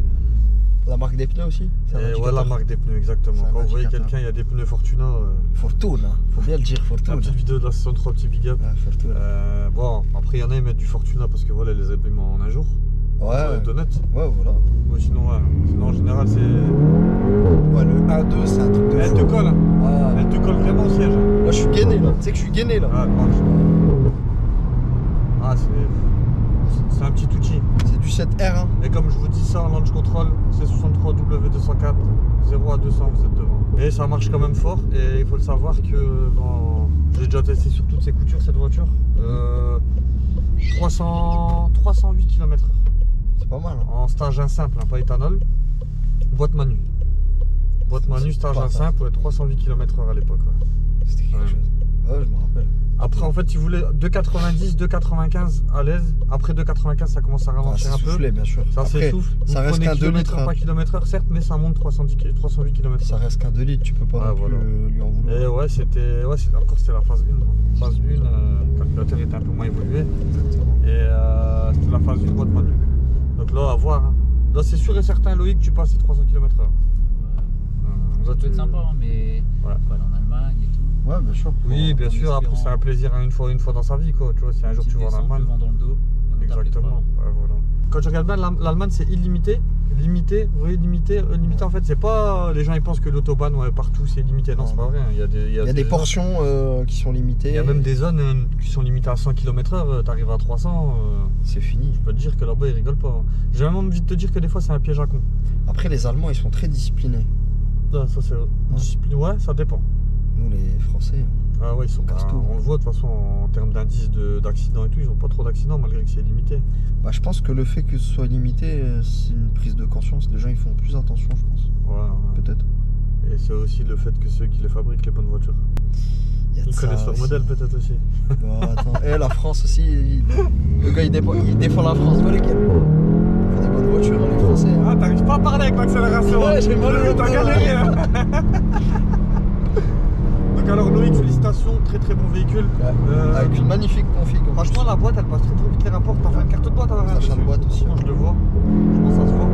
La marque des pneus aussi. C'est un Et indicateur. ouais, la marque des pneus, exactement. C'est un Quand vous voyez indicateur. quelqu'un, il y a des pneus Fortuna. Fortune, hein. Faut bien le dire, La Fortune. petite vidéo de la saison 3, petit big up. Ouais, Fortune. Bon, après, il y en a, ils mettent du Fortuna parce que voilà, les abîment en un jour. Ouais, De net. ouais, voilà. Ouais, sinon, en général, c'est. Ouais, le 1-2, c'est un truc de Elle fou. te colle, hein. Ah. Elle te colle vraiment au siège. hein. Là, je suis gainé, là. Tu sais que je suis gainé, là. Ah, marche. Ah, c'est un petit outil. C'est du 7R, hein. Et comme je vous dis ça en launch control, c'est 63 W204, 0 à 200, vous êtes devant. Et ça marche quand même fort. Et il faut le savoir que j'ai déjà testé sur toutes ses coutures cette voiture. 308 km/h. C'est pas mal, hein. En stage 1 simple, hein, pas éthanol. Boîte manu. Boîte manu, stage pas 1 simple, ouais, 308 km/h à l'époque. Ouais. C'était quelque Ouais. chose. Ouais, je me rappelle. Après, en fait, si vous voulez, 2,90, 2,95 à l'aise. Après 2,95, ça commence à ralentir Ça un peu. soufflait, bien sûr. Ça Après, s'essouffle. ça Vous reste prenez qu'un 2 kilomètre litres, heure, hein. pas kilomètre heure, certes, mais ça monte 308 km/h. Ça reste qu'un 2 litres, tu peux pas Ah, non plus voilà. lui en vouloir. Et ouais, c'était la phase 1. Phase 1, le calculateur était un peu moins évolué. Exactement. Et c'était la phase 1 boîte manuelle. Donc là, à voir. Hein. Là, c'est sûr et certain, Loïc, tu passes les 300 km/h. Ça peut être sympa, hein, mais Ouais. faut aller en Allemagne et tout. Ouais, bien sûr. Oui, bien sûr. Après, c'est un plaisir hein, une fois dans sa vie, quoi. Tu vois, si un jour tu vas en Allemagne. Le vent dans le dos. on tape les Exactement. trois. Ouais, voilà. Quand tu regardes bien, l'Allemagne c'est illimité. Limité, limité en fait, c'est pas. Les gens ils pensent que l'autobahn ouais, partout c'est illimité. Non, Non, c'est pas vrai. hein. Il y a des zones- portions qui sont limitées. Il y a même des zones qui sont limitées à 100 km/h. T'arrives à 300. C'est fini. Je peux te dire que là-bas ils rigolent pas. J'ai même envie de te dire que des fois c'est un piège à con. Après, les Allemands, ils sont très disciplinés. Ah, ça c'est discipline. Ouais, ça dépend. Nous, les Français. Ah ouais, ils sont casse tout. on le voit de toute façon en termes d'indice d'accidents et tout, ils ont pas trop d'accidents malgré que c'est limité. Bah, je pense que le fait que ce soit limité, c'est une prise de conscience. Les gens, ils font plus attention, je pense. Ouais. Peut-être. Et c'est aussi le fait que ceux qui les fabriquent les bonnes voitures. Il y a de Ils ça connaissent leur aussi. modèle peut-être aussi. Bon, attends. La France aussi, le gars, il défend la France. Tu vois lesquels? Il fait des bonnes voiture, les Français. Ah, t'arrives pas à parler avec l'accélération. Ouais, j'ai mal au T'as bras. galéré. Hein. Donc alors Loïc, félicitations, très très bon véhicule. Avec une magnifique config. Franchement la boîte elle passe très très vite les rapports. T'as fait une carte de boîte avec Sachin de boîte aussi. Moi je le vois. Je pense que ça se voit.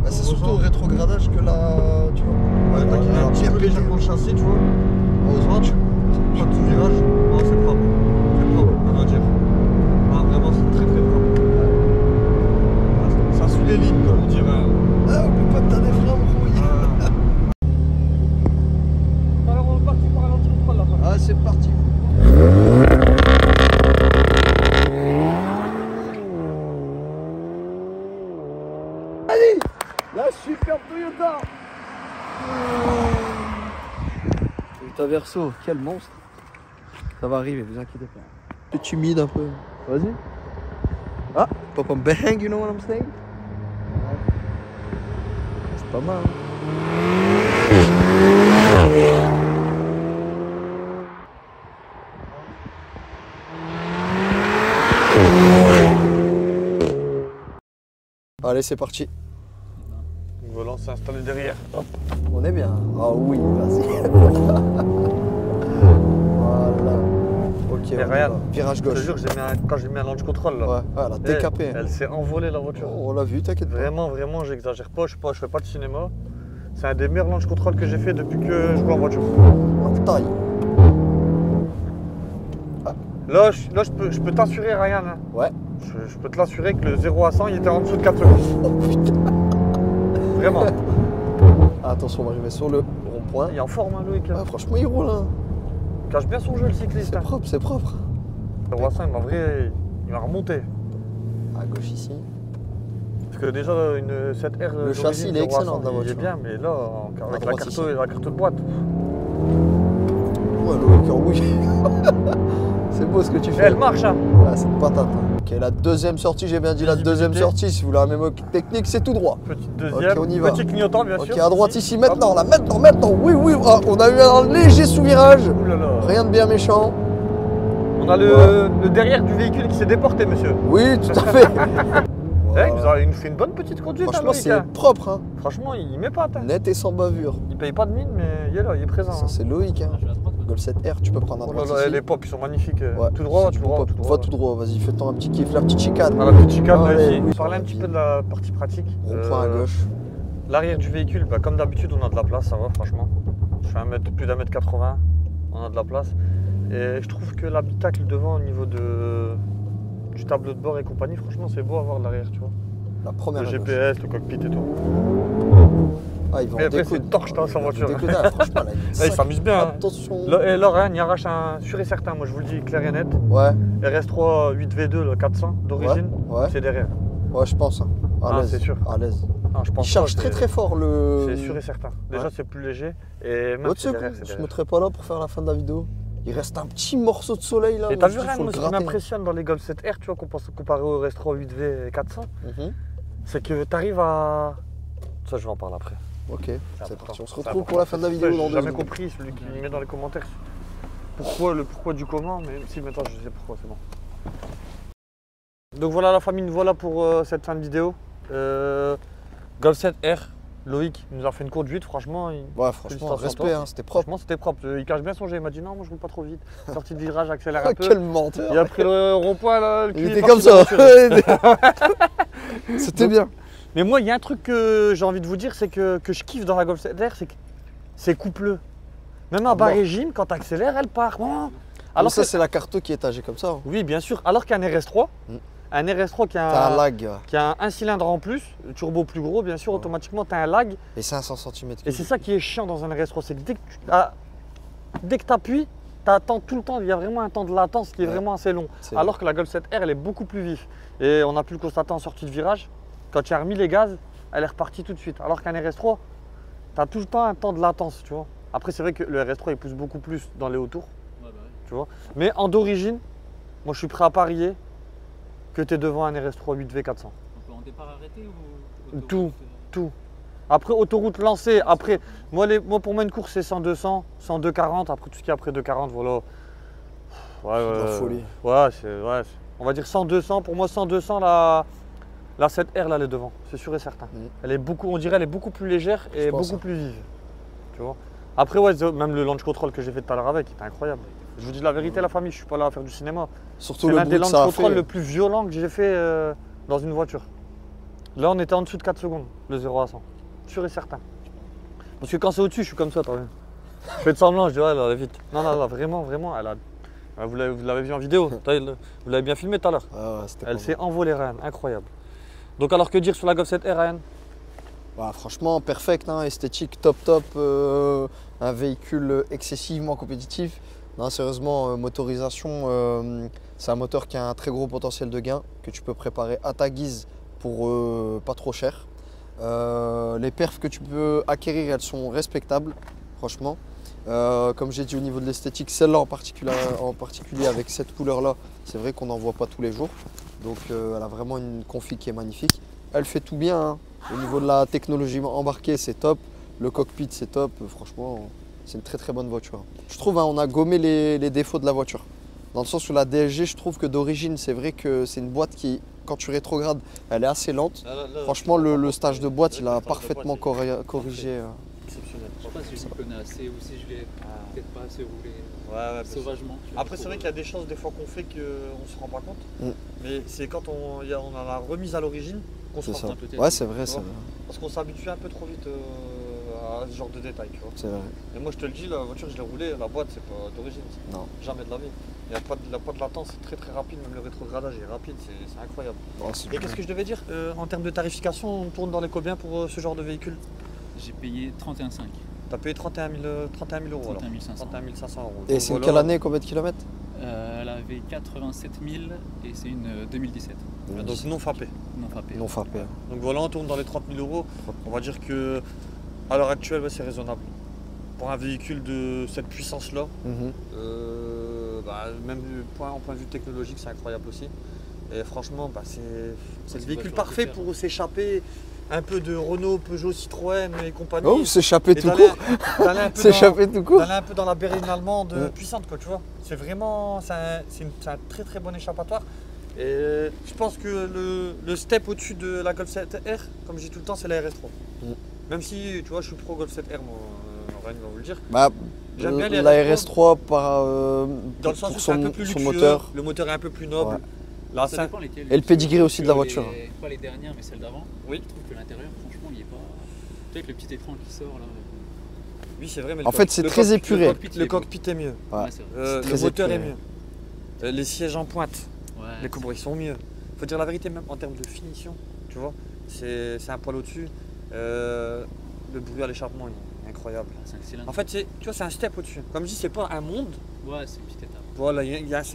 Bah, c'est surtout au rétrogradage que là, tu vois. Ouais, t'as qu'il y a un petit peu légèrement le châssis, tu vois. Heureusement, Pas de sous-virage. Non, c'est propre. C'est propre, on va dire. Ah, vraiment, c'est très très propre. Ça suit les lignes, comme on dirait. Ah, oublie pas que t'as des freins, rouille. Alors, on est parti par l'anti-contrôle là. Ah, c'est parti. Allez, la superbe Toyota. Toyota Verso, quel monstre. Ça va arriver, vous inquiétez pas. Un peu timide un peu. Vas-y. Ah, pop un bang, you know what I'm saying? C'est pas mal. Allez, c'est parti. Le volant s'est installé derrière. Hop. On est bien. Ah oui, vas-y. Voilà. Ok, Et on y regarde, va. Virage Je te gauche. jure, quand j'ai mis un launch control là. Ouais, elle a décapé. Elle s'est envolée la voiture. Oh, on l'a vu, t'inquiète pas. Vraiment, vraiment, j'exagère pas, je fais pas de cinéma. C'est un des meilleurs launch control que j'ai fait depuis que je roule en voiture. En taille. Là, je peux t'assurer, Ryan. Hein. Ouais. Je peux te l'assurer que le 0 à 100, il était en dessous de 4 secondes. Oh putain. Vraiment. Attention, on va arriver sur le rond-point. Il est en forme, hein, Loïc. Ouais, franchement, il roule. Hein. Il cache bien son jeu, le cycliste. C'est Hein. propre, c'est propre. Le 0 à 100, il m'a remonté. À gauche ici. Parce que déjà, une 7R. Le châssis, il est excellent de la Il est voiture. bien, mais là, avec droite ici. la carte de boîte. Ouais, le cœur rouille. C'est beau ce que tu fais. Elle marche, hein. Ah, c'est une patate. Hein. Ok, la deuxième sortie, j'ai bien dit la deuxième Visibilité. sortie. Si vous voulez la même technique, c'est tout droit. Petite deuxième. Ok, on y va. Petit clignotant, bien sûr. Ok, à droite ici, maintenant, là, maintenant. Oui, oui. Ah, on a eu un léger sous-virage. Ouh là là. Rien de bien méchant. On a le derrière du véhicule qui s'est déporté, monsieur. Oui, tout à fait. Il nous fait une bonne petite conduite, Franchement, hein, Loïc, c'est hein. propre. Hein. Franchement, il met pas. Hein. Net et sans bavure. Il paye pas de mine, mais il est là, il est présent. Ça, hein. c'est Loïc. Hein. Je suis à droite. Golf 7R, tu peux prendre à Oh là droite là, ici. les pop, ils sont magnifiques. Ouais, Tout droit, c'est tout du droit, pop. tout droit. Va tout droit, vas-y, fais-toi un petit kiff, la petite chicane. Ah, la petite chicane, Ah, là, ouais, ici. oui, On parlait un sur petit la peu de la partie pratique. Rond-point à gauche. L'arrière du véhicule, bah, comme d'habitude, on a de la place, ça va, franchement. Je fais plus d'1 m 80, on a de la place. Et je trouve que l'habitacle devant, au niveau du tableau de bord et compagnie, franchement, c'est beau à voir de l'arrière, tu vois. La première Le à gauche. GPS, le cockpit et tout. Ah, il va Mais en après, découdre. c'est une torche, hein, sa voiture. Franchement, là, Là, il s'amuse bien. Hein. Attention. Là, Ryan, il arrache un sûr et certain, moi je vous le dis clair et net. Ouais, RS3 8V2, le 400 d'origine, ouais. c'est derrière. Ouais, je pense. Hein. À Ah, l'aise. c'est sûr. À l'aise. Ah, je pense Il charge pas, très très fort le. C'est sûr et certain. Déjà, Ouais. c'est plus léger. Et même L'autre c'est derrière, c'est je derrière. me mettrai pas là pour faire la fin de la vidéo. Il reste un petit morceau de soleil là. Et où t'as je vu dis, Ryan, faut moi le ce qui gratter. m'impressionne dans les Golf 7R, tu vois, comparé au RS3 8V 400, Mhm. c'est que t'arrives à. Ça, je vais en parler après. Ok, c'est important. parti. On se C'est retrouve pour la fin de la Ça, vidéo dans J'ai 2 jamais secondes. compris celui qui met dans les commentaires le pourquoi du comment, mais si maintenant je sais pourquoi, c'est bon. Donc voilà la famille, nous voilà pour cette fin de vidéo. Golf 7R, Loïc il nous a fait une courte vite, franchement. Ouais, franchement, Félicitations à respect, toi. hein, c'était propre. Franchement, c'était propre. Il cache bien son jeu. Il m'a dit non, moi je roule pas trop vite. Sortie de virage, accélère un Ah, peu. quel menteur. Il a pris le rond-point là. Il est était parti comme de la ça. voiture. C'était bien. Mais moi, il y a un truc que j'ai envie de vous dire, c'est que je kiffe dans la Golf 7R, c'est que c'est coupleux. Même à bas Bon. régime, quand tu accélères, elle part. Alors Alors ça, que- c'est la carte qui est étagée comme ça. Hein. Oui, bien sûr. Alors qu'un RS3, Mm. un RS3 qui T'as un a, lag. qui a un cylindre en plus, le turbo plus gros, bien sûr, Ouais. automatiquement, tu as un lag. Et 500 cm. Et c'est ça qui est chiant dans un RS3, c'est que dès que tu appuies, tu attends tout le temps, il y a vraiment un temps de latence qui est Ouais. vraiment assez long. C'est- Alors que la Golf 7R, elle est beaucoup plus vif. Et on a pu le constater en sortie de virage, quand tu as remis les gaz, elle est repartie tout de suite. Alors qu'un RS3, tu as tout le temps un temps de latence, tu vois. Après, c'est vrai que le RS3, il pousse beaucoup plus dans les hauts tours, Ouais, bah ouais. tu vois. Mais en d'origine, moi, je suis prêt à parier que tu es devant un RS3 8V400. Donc en départ arrêté ou Tout. autoroute, Tout. Après, autoroute lancée, après, moi, pour moi, une course, c'est 100-200, 100-240. Après, tout ce qui est après 240, voilà. Ouais, C'est de la folie. Ouais, on va dire 100-200. Pour moi, 100-200, La 7R, là, elle est devant, c'est sûr et certain. Mm. Elle est beaucoup, on dirait, elle est beaucoup plus légère et Je pense, beaucoup hein. plus vive. Tu vois. Après, ouais, même le launch control que j'ai fait tout à l'heure avec, il était incroyable. Je vous dis la vérité, la famille, je suis pas là à faire du cinéma. Surtout C'est le l'un des bruit que launch ça a control fait. le plus violent que j'ai fait dans une voiture. Là, on était en dessous de 4 secondes, le 0 à 100. Sûr et certain. Parce que quand c'est au-dessus, je suis comme ça, t'as vu. Je fais de semblant, je dis, ouais, elle allait vite. Non, non, là, vraiment, vraiment, elle a. Vous l'avez vu en vidéo, vous l'avez bien filmé tout à l'heure. Ah ouais, c'était Elle pas s'est mal. envolée, Ryan, incroyable. Donc, alors que dire sur la Golf 7R, Ryan? Bah, franchement, perfect, hein, esthétique top, un véhicule excessivement compétitif. Non, sérieusement, motorisation, c'est un moteur qui a un très gros potentiel de gain que tu peux préparer à ta guise pour pas trop cher. Les perfs que tu peux acquérir, elles sont respectables, franchement. Comme j'ai dit au niveau de l'esthétique, celle-là en particulier avec cette couleur-là, c'est vrai qu'on n'en voit pas tous les jours. Donc elle a vraiment une config qui est magnifique. Elle fait tout bien, hein. Au niveau de la technologie embarquée, c'est top. Le cockpit, c'est top. Franchement, c'est une très bonne voiture. Je trouve, hein, on a gommé les défauts de la voiture. Dans le sens où la DSG, je trouve que d'origine, c'est vrai que c'est une boîte qui, quand tu rétrogrades, elle est assez lente. Franchement, le stage de boîte, il a parfaitement corrigé. Exceptionnel. Je sais pas si je m'y connais assez ou si je l'ai peut-être pas assez roulé Ouais, sauvagement. Après, c'est vrai qu'il y a des choses des fois qu'on fait qu'on ne se rend pas compte. Mm. Mais c'est quand on a la remise à l'origine qu'on se C'est rend ça. compte. peut-être. Ouais, c'est vrai, Tu c'est vois. vrai. Parce qu'on s'habitue un peu trop vite à ce genre de détails. Tu vois. C'est vrai. Et moi, je te le dis, la voiture, je l'ai roulée, la boîte, c'est pas d'origine. Non. Jamais de la vie. Il n'y a pas de latence, c'est très rapide. Même le rétrogradage est rapide, c'est incroyable. Oh, c'est Et qu'est-ce que je devais dire en termes de tarification, on tourne dans les combien pour ce genre de véhicule? J'ai payé 31,5. Tu as payé 31 000 euros alors. 31 500. 31 500 euros. Et Donc c'est une voilà. quelle année, combien de kilomètres? Elle avait 87 000 et c'est une 2017. Donc non frappé. Non frappé. Non frappé. Donc voilà, on tourne dans les 30 000 euros. On va dire que à l'heure actuelle, ouais, c'est raisonnable. Pour un véhicule de cette puissance-là, Mhm. même en point de vue technologique, c'est incroyable aussi. Et franchement, c'est le c'est une véhicule voiture à parfait faire. pour s'échapper un peu de Renault, Peugeot, Citroën et compagnie. Oh, s'échapper Et tout d'aller- court. d'aller un peu S'échapper tout court. d'aller un peu dans la berline allemande Mm. puissante, quoi, tu vois. C'est vraiment, c'est un très bon échappatoire. Et je pense que le step au-dessus de la Golf 7R, comme je dis tout le temps, c'est la RS3. Mm. Même si, tu vois, je suis pro Golf 7R, moi, Ryan va vous le dire. Bah, J'aime bien les la RS3 RS3 Dans le sens pour où c'est un peu son, plus son luxueux, moteur. le moteur est un peu plus noble. Ouais. Là, Ça ça- dépend lesquelles. Et le pedigree aussi de la Que voiture. Pas les dernières, mais celles d'avant. Oui. Je trouve que l'intérieur, franchement, il est pas. Peut-être le petit écran qui sort là. Oui, c'est vrai, mais En fait, c'est très épuré. Le cockpit est mieux. Ouais. Ouais, c'est vrai. C'est Le très moteur est épuré. mieux. Les sièges en pointe. Ouais, Les combres ils sont mieux. Faut dire la vérité, même en termes de finition, tu vois, c'est un poil au-dessus. Le bruit à l'échappement il est incroyable. c'est un cylindre. En fait, tu vois, c'est un step au-dessus. Comme je dis, c'est pas un monde. Ouais, c'est une petite étape. Voilà,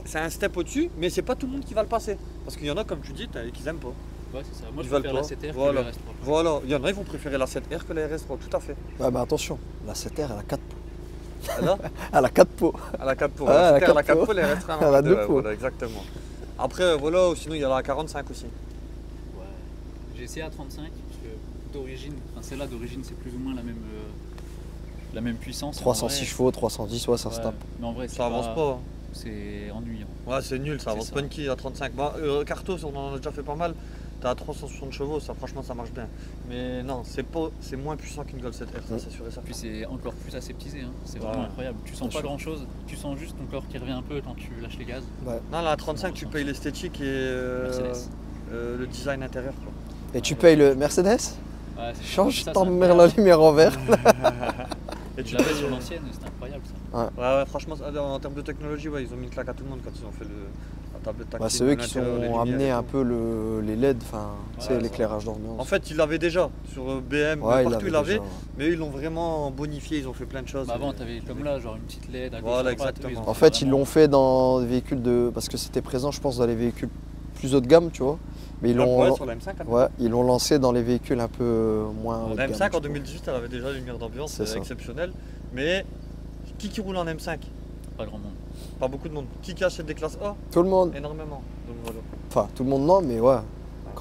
c'est un step au-dessus, mais c'est pas tout le monde qui va le passer. Parce qu'il y en a, comme tu dis, qui aiment pas. Ouais, c'est ça. Moi, Ils je veulent préfère la pas. 7R Voilà. que la RS3. Voilà, il y en a, ils vont préférer la 7R que la RS3, tout à fait. Ouais, mais attention, la 7R, elle a 4 pots. Là, Elle a 4 pots. à la 4 pots. Ouais, La à la 7R, la 4 4 pots. pots, la RS3, Elle a 2 ouais, pots. Voilà, exactement. Après, voilà, sinon il y a la 45 aussi. Ouais. J'ai essayé à 35 parce que d'origine, enfin celle-là d'origine, c'est plus ou moins la même puissance. En 306 vrai, chevaux, 310, ouais, ça se ouais, tape. Mais en vrai, Ça avance pas. Hein. C'est ennuyant. Ouais, c'est nul, ça C'est avance ça. punky à 35. Cartos, on en a déjà fait pas mal. T'as 360 chevaux, ça franchement ça marche bien. Mais non, c'est moins puissant qu'une Golf 7R, ça c'est sûr et certain. Puis c'est encore plus aseptisé. Hein. C'est Ouais. vraiment incroyable. Tu sens Bien pas sûr. grand chose. Tu sens juste ton corps qui revient un peu quand tu lâches les gaz. Non, là à 35, tu payes l'esthétique et Mercedes. le design intérieur. Quoi. Et tu payes le Mercedes? Ouais, c'est- Change ça, ta c'est mère la incroyable. lumière en vert. Et tu Je l'avais payes, sur l'ancienne, c'était incroyable ça. Ouais, franchement, en termes de technologie, ouais, ils ont mis une claque à tout le monde quand ils ont fait la tablette tactile. Bah, c'est eux qui l'intérieur, les ont lumières amené et un tout. peu les LED, enfin, tu sais, Ouais, l'éclairage d'ambiance. En fait, ils l'avaient déjà sur BM, ouais, partout ils l'avaient, déjà. mais eux, ils l'ont vraiment bonifié, ils ont fait plein de choses. Bah, avant, t'avais comme là, genre une petite LED à gauche. Voilà, à droite, eux, exactement. ont En fait, ils vraiment- l'ont fait dans des véhicules de. Parce que c'était présent, je pense, dans les véhicules plus haut de gamme, tu vois. Mais ils l'ont sur la M5. hein. ouais, ils l'ont lancé dans les véhicules un peu moins haut de La gamme. M5 en tu vois. 2018, elle avait déjà une lumière d'ambiance C'est ça. exceptionnelle. Mais qui roule en M5? Pas grand monde. Pas beaucoup de monde. Qui achète des classes A? Tout le monde. Énormément. Donc voilà. Enfin, tout le monde non, mais ouais.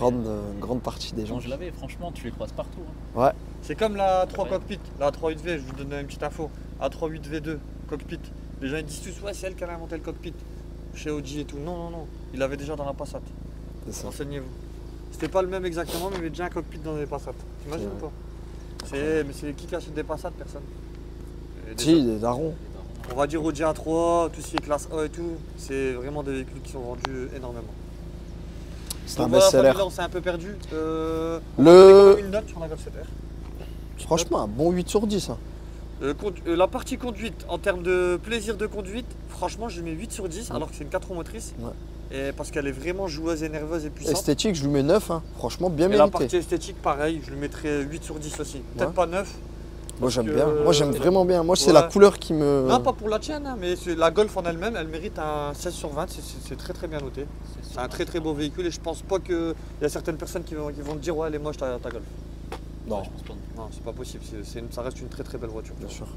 Une grande partie des gens. Quand je l'avais, franchement, tu les croises partout. hein. Ouais. C'est comme la 3 Ouais. cockpit, la 3.8V, je vous donne une petite info. A38V2 cockpit. Les gens ils disent tous, ouais, c'est elle qui a inventé le cockpit. Chez Audi et tout. Non, il l'avait déjà dans la Passat. C'est ça. Renseignez-vous. C'était pas le même exactement, mais il y avait déjà un cockpit dans les Passat. T'imagines ou pas? Mais c'est qui achète des Passat? Personne. Si, des darons. On va dire Audi A3, tout ce qui est classe A et tout, c'est vraiment des véhicules qui sont vendus énormément. C'est un Donc voilà, best-seller. là, on s'est un peu perdu. Une note sur la Golf 7R. Franchement, un bon 8 sur 10. Hein. La partie conduite, en termes de plaisir de conduite, franchement, je mets 8 sur 10, alors que c'est une 4 roues motrices. Ouais. Et parce qu'elle est vraiment joueuse et nerveuse et puissante. Esthétique, je lui mets 9. Hein. Franchement, bien Et la mérité. partie esthétique, pareil, je lui mettrais 8 sur 10 aussi. Peut-être Ouais. pas 9. Moi, j'aime que- bien. Moi, j'aime vraiment bien. Moi, c'est Ouais. la couleur qui me. Non, pas pour la tienne, hein, mais la Golf en elle-même, elle mérite un 16 sur 20. C'est très très bien noté. C'est un très très beau véhicule et je pense pas qu'il y a certaines personnes qui vont te dire ouais, elle est moche ta Golf. Non, Je pense pas. Non, c'est pas possible. Ça reste une très très belle voiture. bien sûr.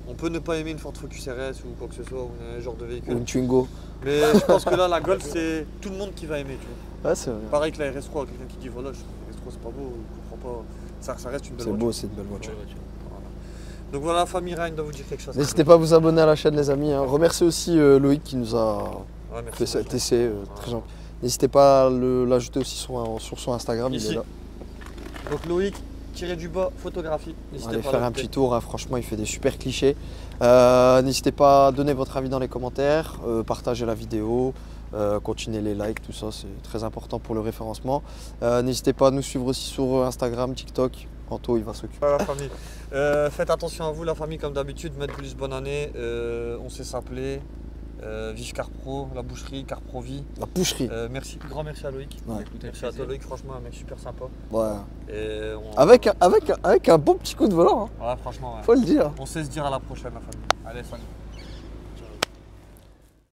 On peut ne pas aimer une Ford Focus RS ou quoi que ce soit, ou un genre de Ou véhicule. une Twingo. Mais je pense que là, la Golf, c'est tout le monde qui va aimer. Tu vois. Ouais, c'est vrai. Pareil que la RS3, quelqu'un qui dit voilà, la RS3 c'est pas beau, il comprend pas. Ça reste une belle C'est voiture. beau, c'est une belle voiture. Voilà. Donc voilà, la famille Ryan doit vous dire quelque chose. N'hésitez pas à vous abonner à la chaîne, les amis. Hein. Remercie aussi Loïc qui nous a Ouais, merci fait cet beaucoup. essai. Très gentil. N'hésitez pas à l'ajouter aussi sur son Instagram. Ici. Il est là. Donc Loïc, tiré du bas, photographie. N'hésitez Allez pas à faire un l'ajouter. petit tour. Hein. Franchement, il fait des super clichés. N'hésitez pas à donner votre avis dans les commentaires. Partagez la vidéo. Continuez les likes, tout ça. C'est très important pour le référencement. N'hésitez pas à nous suivre aussi sur Instagram, TikTok. Anto, il va s'occuper. Voilà, la famille. Faites attention à vous, la famille, comme d'habitude. Maître plus bonne année. On sait s'appeler. Vive CarPro, la boucherie, CarPro Vie. La boucherie. Merci, grand merci à Loïc. Ouais. Merci à toi Loïc, franchement un mec super sympa. Ouais. Et Avec un bon petit coup de volant. Hein. Ouais, franchement, ouais. Faut le dire. On sait se dire à la prochaine la famille. Allez, salut.